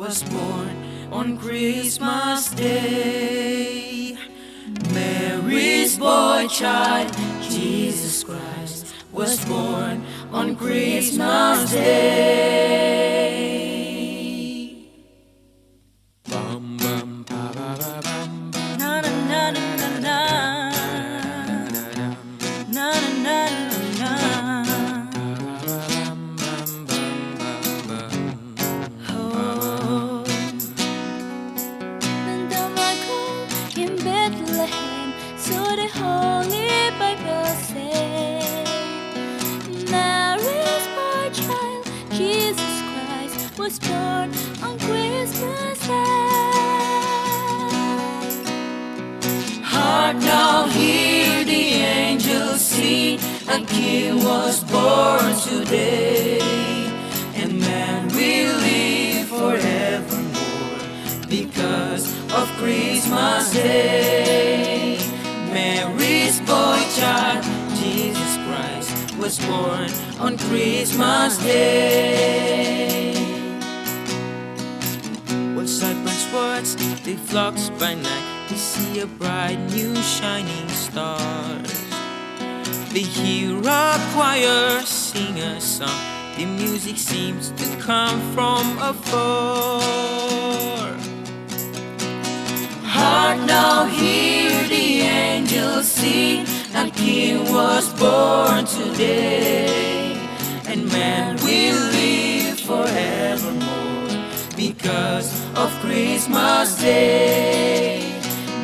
was born on Christmas Day. Mary's boy child, Jesus Christ, was born on Christmas Day. Bum, bum, ba, ba, ba, bum, bum. Na na na na na na na na na. Oh, and the Michael in Betlehem, so the Holy Bible says, Mary's boy child, Jesus Christ, was born on Christmas Day. Hark now, hear the angels sing, a King was born today, and man will live forevermore because of Christmas Day. Mary's boy child, Jesus Christ, was born on Christmas Day. While shepherds watch, they flocks by night, they see a bright new shining star. They hear a choir sing a song, the music seems to come from afar. Hark now, hear the angels sing, a King was born today, and man will live forevermore because of Christmas Day.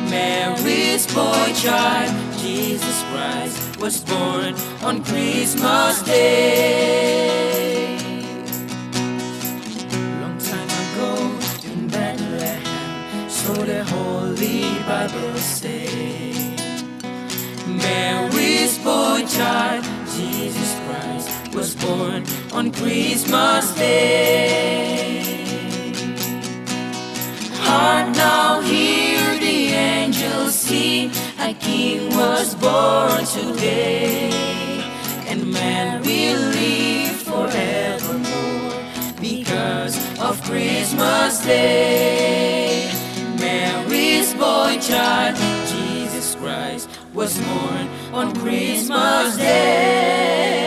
Mary's boy child, Jesus Christ, was born on Christmas Day. Long time ago in Betlehem, so the Holy Bible say, Mary's boy child, Jesus Christ, was born on Christmas Day. Hark now, hear the angels sing, a King was born today, and man will live forevermore because of Christmas Day. Mary's boy child, Jesus Christ, was born on Christmas Day.